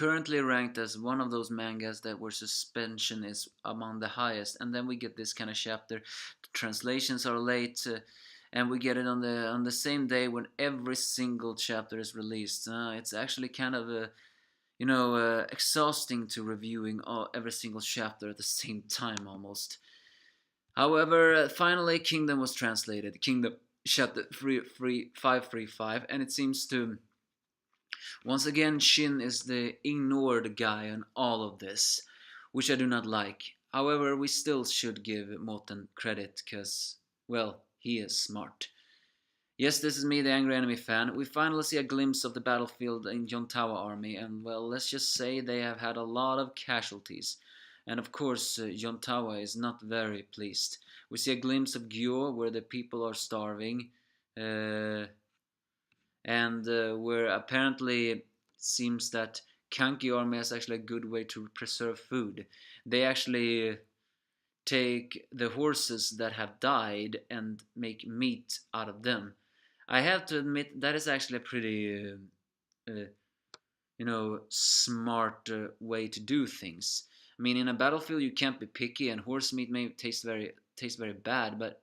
currently ranked as one of those mangas that where suspension is among the highest, and then we get this kind of chapter. The translations are late, and we get it on the same day when every single chapter is released. It's actually kind of exhausting to reviewing every single chapter at the same time almost. However, finally, Kingdom was translated. Kingdom chapter 535, and it seems to once again, Shin is the ignored guy in all of this, which I do not like. However, we still should give Moten credit, because, well, he is smart. Yes, this is me, the Angry Enemy fan. We finally see a glimpse of the battlefield in Yontawa army, and, well, let's just say they have had a lot of casualties. And of course, Yontawa is not very pleased. We see a glimpse of Gyo, where the people are starving. And where apparently it seems that Kanki army has actually a good way to preserve food. They actually take the horses that have died and make meat out of them. I have to admit that is actually a pretty smart way to do things. I mean, in a battlefield you can't be picky, and horse meat may taste very bad, but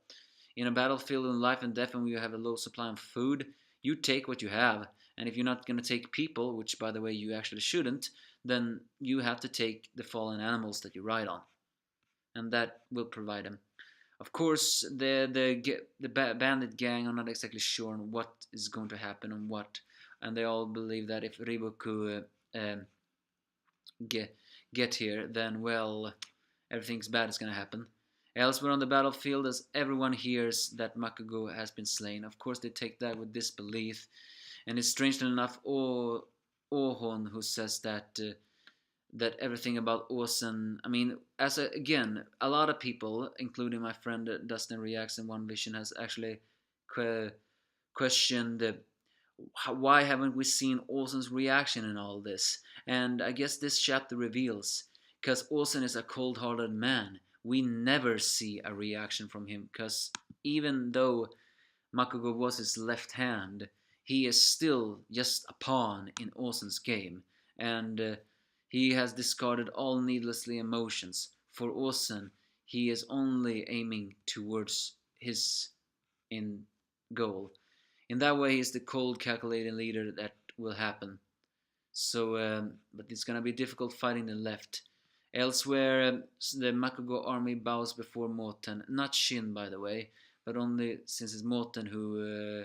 in a battlefield in life and death, when you have a low supply of food, you take what you have. And if you're not going to take people, which by the way you actually shouldn't, then you have to take the fallen animals that you ride on, and that will provide them. Of course, the bandit gang are not exactly sure on what is going to happen and what, and they all believe that if Riboku get here, then, well, everything's bad is going to happen. Elsewhere on the battlefield, as everyone hears that Makugo has been slain, of course they take that with disbelief, and it's strangely enough Ohon who says that everything about Osen. I mean, again, a lot of people, including my friend Dustin Reacts in One Vision, has actually questioned why haven't we seen Osen's reaction in all this? And I guess this chapter reveals, because Osen is a cold-hearted man. We never see a reaction from him, because even though Makugo was his left hand, he is still just a pawn in Osen's game, and he has discarded all needlessly emotions. For Osen, he is only aiming towards his in goal. In that way, he's the cold, calculating leader that will happen. So, but it's gonna be difficult fighting the left. Elsewhere, the Makugo army bows before Moten. Not Shin, by the way, but only since it's Moten who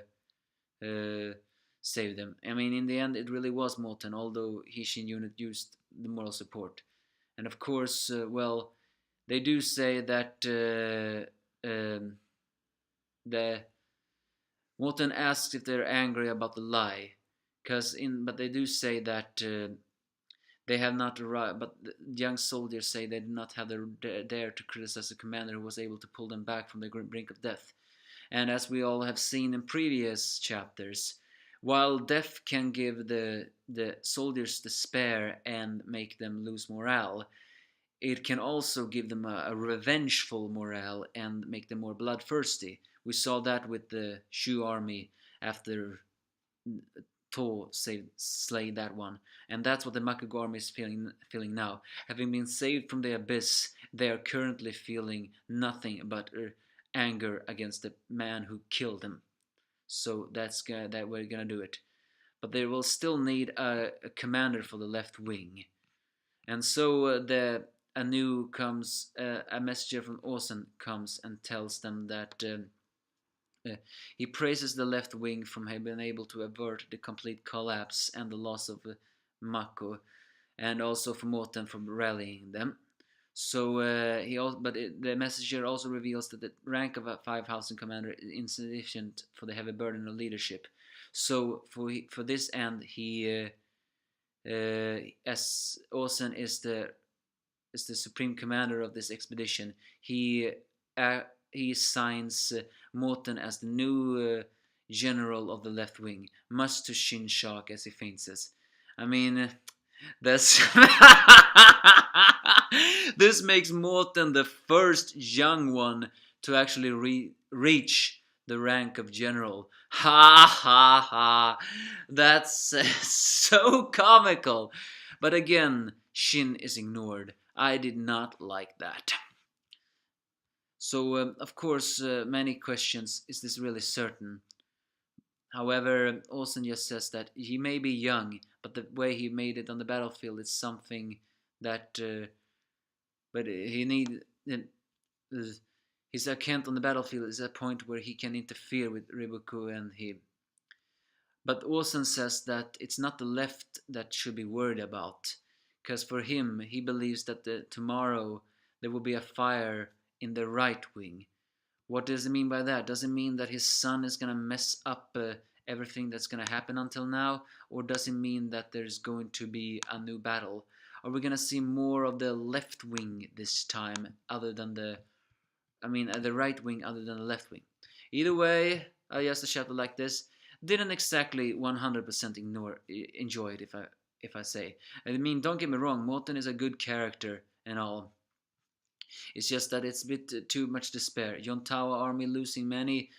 saved them. I mean, in the end, it really was Moten, although Hishin unit used the moral support. And of course, well, they do say that the Moten asks if they're angry about the lie, but they do say that they have not arrived, but the young soldiers say they did not have the dare to criticize the commander who was able to pull them back from the brink of death. And as we all have seen in previous chapters, while death can give the soldiers despair and make them lose morale, it can also give them a revengeful morale and make them more bloodthirsty. We saw that with the Shu army after To slayed that one, and that's what the Makugo army is feeling now. Having been saved from the abyss, they are currently feeling nothing but anger against the man who killed them. So that we're gonna do it. But they will still need a commander for the left wing, and so a messenger from Osen comes and tells them that. He praises the left wing for having been able to avert the complete collapse and the loss of Mako, and also for Moten for rallying them. So the messenger also reveals that the rank of a 5,000 commander is insufficient for the heavy burden of leadership. So for this end, he as Osen is the supreme commander of this expedition, he signs Moten as the new general of the left wing, much to Shin's shock as he faints. I mean, that's this makes Moten the first young one to actually reach the rank of general. Ha ha ha! That's so comical. But again, Shin is ignored. I did not like that. So, of course, many questions. Is this really certain? However, Olsen just says that he may be young, but the way he made it on the battlefield is something that. But he need uh, his account on the battlefield is a point where he can interfere with Riboku and he. But Olsen says that it's not the left that should be worried about, because for him, he believes that tomorrow there will be a fire in the right wing. What does it mean by that? Does it mean that his son is gonna mess up everything that's gonna happen until now, or does it mean that there's going to be a new battle? Are we gonna see more of the left wing this time, other than the right wing, other than the left wing? Either way, just a chapter like this didn't exactly 100% enjoy it, if I say. I mean, don't get me wrong, Moten is a good character and all, it's just that it's a bit too much despair. Yontawa army losing many,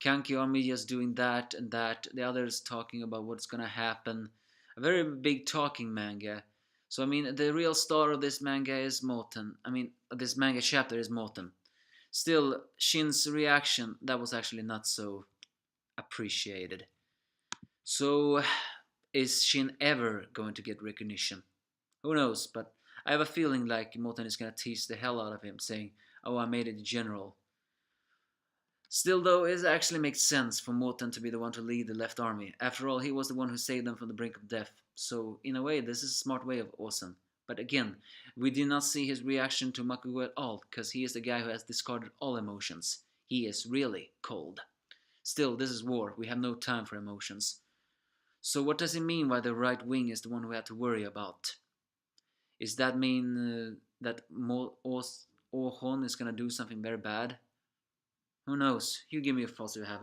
Kanki army just doing that and that. The others talking about what's gonna happen. A very big talking manga. So I mean, the real star of this manga is Moten. I mean, this manga chapter is Moten. Still, Shin's reaction that was actually not so appreciated. So, is Shin ever going to get recognition? Who knows? But I have a feeling like Moten is gonna tease the hell out of him, saying, "Oh, I made it general." Still, though, it actually makes sense for Moten to be the one to lead the left army. After all, he was the one who saved them from the brink of death. So, in a way, this is a smart way of Osen. But again, we did not see his reaction to Makugo at all, because he is the guy who has discarded all emotions. He is really cold. Still, this is war. We have no time for emotions. So, what does it mean why the right wing is the one we have to worry about? Is that mean that Ohon is gonna do something very bad? Who knows? You give me a thoughts if you have any.